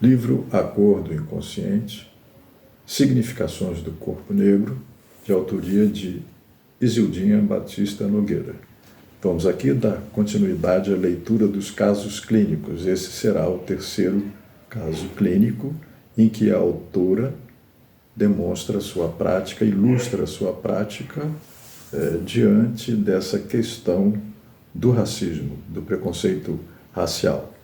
Livro A Cor do Inconsciente, Significações do Corpo Negro, de autoria de Isildinha Batista Nogueira. Vamos aqui dar continuidade à leitura dos casos clínicos. Esse será o terceiro caso clínico em que a autora demonstra sua prática, ilustra sua prática diante dessa questão do racismo, do preconceito racial.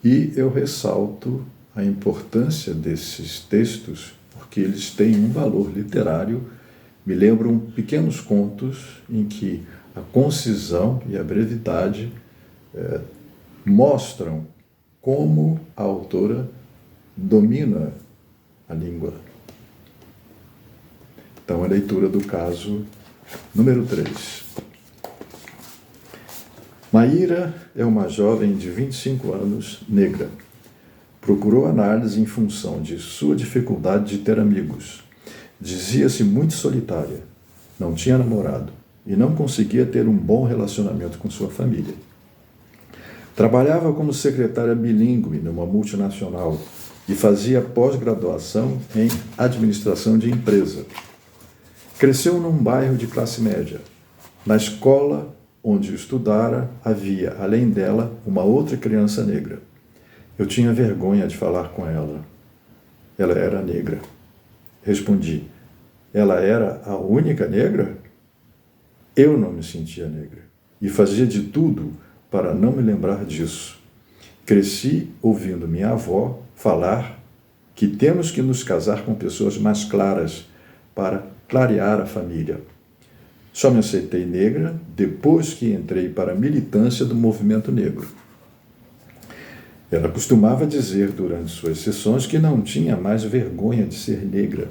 E eu ressalto a importância desses textos, porque eles têm um valor literário, me lembram pequenos contos em que a concisão e a brevidade mostram como a autora domina a língua. Então, a leitura do caso número 3. Maíra é uma jovem de 25 anos, negra. Procurou análise em função de sua dificuldade de ter amigos. Dizia-se muito solitária, não tinha namorado e não conseguia ter um bom relacionamento com sua família. Trabalhava como secretária bilíngue numa multinacional e fazia pós-graduação em administração de empresa. Cresceu num bairro de classe média. Na escola onde estudara, havia, além dela, uma outra criança negra. Eu tinha vergonha de falar com ela. Ela era negra. Respondi, ela era a única negra? Eu não me sentia negra e fazia de tudo para não me lembrar disso. Cresci ouvindo minha avó falar que temos que nos casar com pessoas mais claras para clarear a família. Só me aceitei negra depois que entrei para a militância do movimento negro. Ela costumava dizer durante suas sessões que não tinha mais vergonha de ser negra,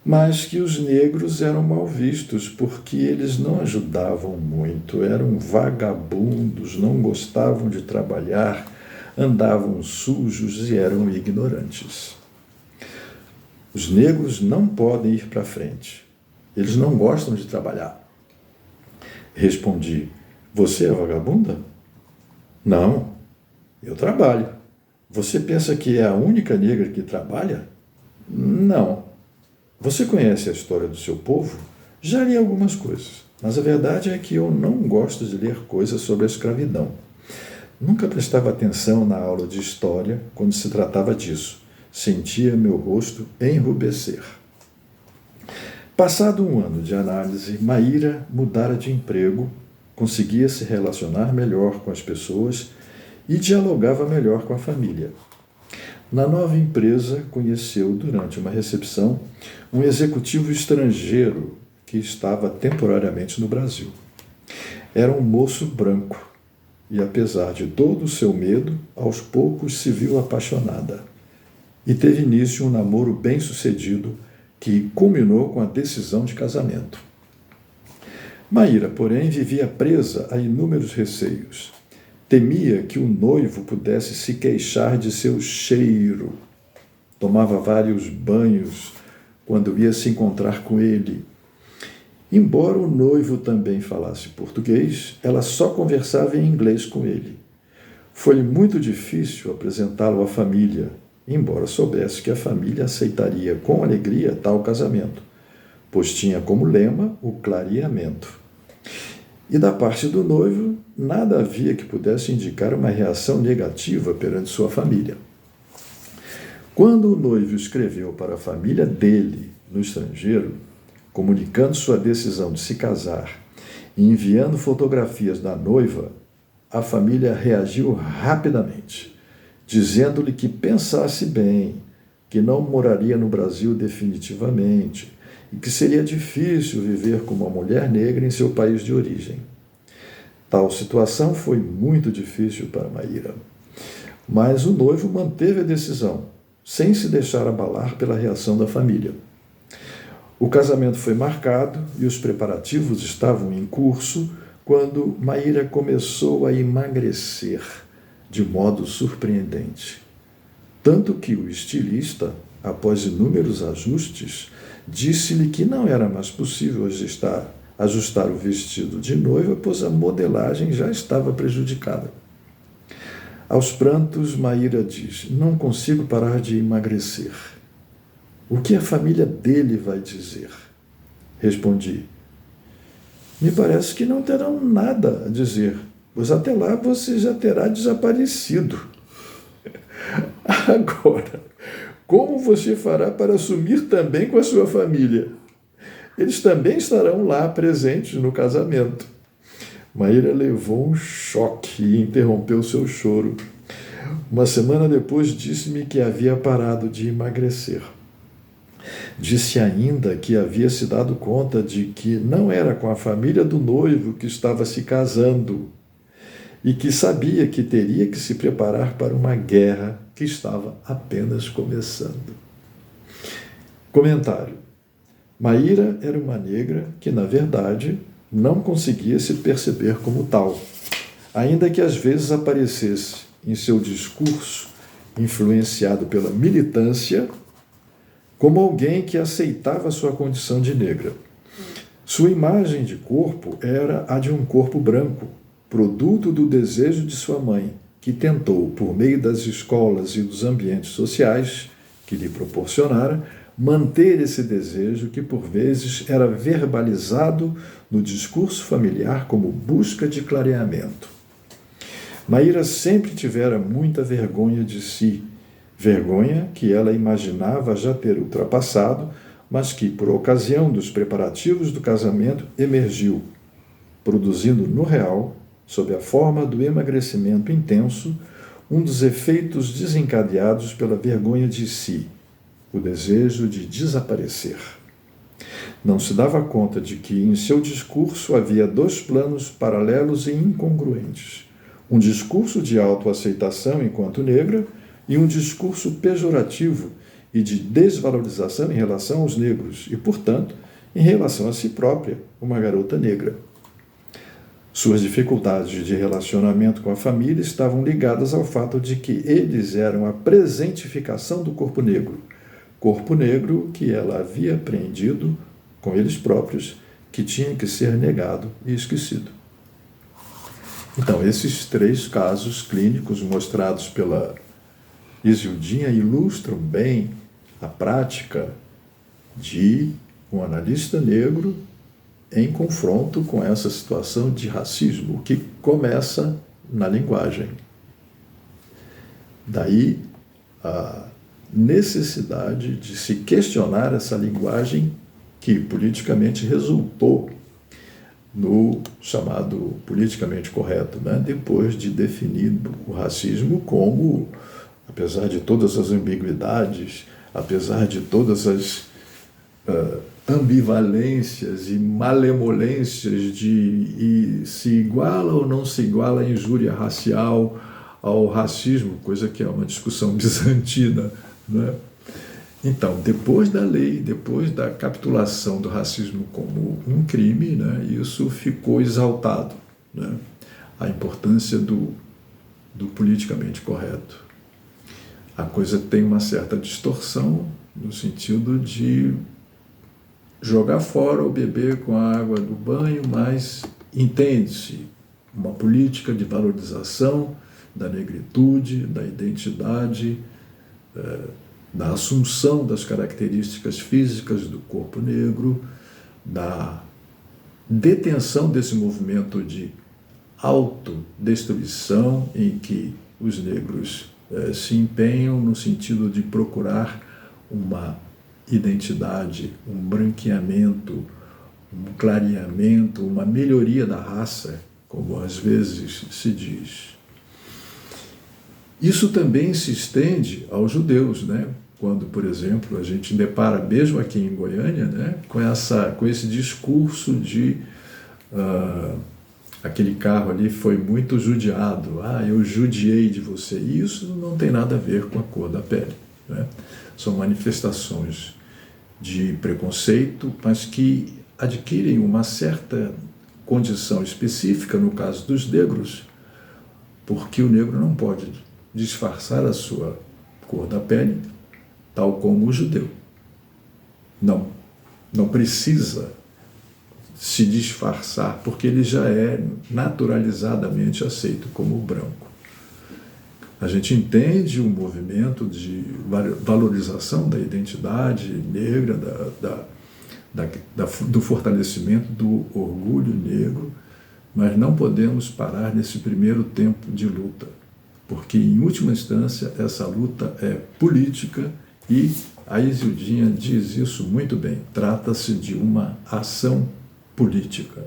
mas que os negros eram mal vistos porque eles não ajudavam muito, eram vagabundos, não gostavam de trabalhar, andavam sujos e eram ignorantes. Os negros não podem ir para frente. Eles não gostam de trabalhar. Respondi, você é vagabunda? Não, eu trabalho. Você pensa que é a única negra que trabalha? Não. Você conhece a história do seu povo? Já li algumas coisas, mas a verdade é que eu não gosto de ler coisas sobre a escravidão. Nunca prestava atenção na aula de história quando se tratava disso. Sentia meu rosto enrubescer. Passado um ano de análise, Maíra mudara de emprego, conseguia se relacionar melhor com as pessoas e dialogava melhor com a família. Na nova empresa, conheceu durante uma recepção um executivo estrangeiro que estava temporariamente no Brasil. Era um moço branco e, apesar de todo o seu medo, aos poucos se viu apaixonada. E teve início um namoro bem-sucedido que culminou com a decisão de casamento. Maíra, porém, vivia presa a inúmeros receios. Temia que o noivo pudesse se queixar de seu cheiro. Tomava vários banhos quando ia se encontrar com ele. Embora o noivo também falasse português, ela só conversava em inglês com ele. Foi-lhe muito difícil apresentá-lo à família, embora soubesse que a família aceitaria com alegria tal casamento, pois tinha como lema o clareamento. E da parte do noivo, nada havia que pudesse indicar uma reação negativa perante sua família. Quando o noivo escreveu para a família dele, no estrangeiro, comunicando sua decisão de se casar e enviando fotografias da noiva, a família reagiu rapidamente, dizendo-lhe que pensasse bem, que não moraria no Brasil definitivamente e que seria difícil viver com uma mulher negra em seu país de origem. Tal situação foi muito difícil para Maíra, mas o noivo manteve a decisão, sem se deixar abalar pela reação da família. O casamento foi marcado e os preparativos estavam em curso quando Maíra começou a emagrecer de modo surpreendente. Tanto que o estilista, após inúmeros ajustes, disse-lhe que não era mais possível ajustar o vestido de noiva, pois a modelagem já estava prejudicada. Aos prantos, Maíra diz: não consigo parar de emagrecer. O que a família dele vai dizer? Respondi: me parece que não terão nada a dizer, pois até lá você já terá desaparecido. Agora, como você fará para sumir também com a sua família? Eles também estarão lá presentes no casamento. Maíra levou um choque e interrompeu seu choro. Uma semana depois disse-me que havia parado de emagrecer. Disse ainda que havia se dado conta de que não era com a família do noivo que estava se casando e que sabia que teria que se preparar para uma guerra que estava apenas começando. Comentário: Maíra era uma negra que, na verdade, não conseguia se perceber como tal, ainda que às vezes aparecesse em seu discurso, influenciado pela militância, como alguém que aceitava sua condição de negra. Sua imagem de corpo era a de um corpo branco, produto do desejo de sua mãe, que tentou, por meio das escolas e dos ambientes sociais que lhe proporcionara, manter esse desejo que, por vezes, era verbalizado no discurso familiar como busca de clareamento. Maíra sempre tivera muita vergonha de si, vergonha que ela imaginava já ter ultrapassado, mas que, por ocasião dos preparativos do casamento, emergiu, produzindo no real, sob a forma do emagrecimento intenso, um dos efeitos desencadeados pela vergonha de si, o desejo de desaparecer. Não se dava conta de que em seu discurso havia dois planos paralelos e incongruentes: um discurso de autoaceitação enquanto negra e um discurso pejorativo e de desvalorização em relação aos negros e, portanto, em relação a si própria, uma garota negra. Suas dificuldades de relacionamento com a família estavam ligadas ao fato de que eles eram a presentificação do corpo negro que ela havia aprendido com eles próprios, que tinha que ser negado e esquecido. Então, esses três casos clínicos mostrados pela Isildinha ilustram bem a prática de um analista negro em confronto com essa situação de racismo, que começa na linguagem. Daí a necessidade de se questionar essa linguagem que politicamente resultou no chamado politicamente correto, né? Depois de definir o racismo como, apesar de todas as ambiguidades, apesar de todas as ambivalências e malemolências de se iguala ou não se iguala a injúria racial ao racismo, coisa que é uma discussão bizantina, né? Então, depois da lei, depois da capitulação do racismo como um crime, né, isso ficou exaltado, né? A importância do politicamente correto. A coisa tem uma certa distorção no sentido de jogar fora o bebê com a água do banho, mas entende-se uma política de valorização da negritude, da identidade, da assunção das características físicas do corpo negro, da detenção desse movimento de autodestruição em que os negros se empenham no sentido de procurar uma identidade, um branqueamento, um clareamento, uma melhoria da raça, como às vezes se diz. Isso também se estende aos judeus, né? Quando, por exemplo, a gente depara, mesmo aqui em Goiânia, né, com esse discurso de aquele carro ali foi muito judiado, eu judiei de você. E isso não tem nada a ver com a cor da pele, né? São manifestações de preconceito, mas que adquirem uma certa condição específica no caso dos negros, porque o negro não pode disfarçar a sua cor da pele, tal como o judeu. Não precisa se disfarçar, porque ele já é naturalizadamente aceito como branco. A gente entende o movimento de valorização da identidade negra, do fortalecimento do orgulho negro, mas não podemos parar nesse primeiro tempo de luta, porque, em última instância, essa luta é política e a Isildinha diz isso muito bem. Trata-se de uma ação política.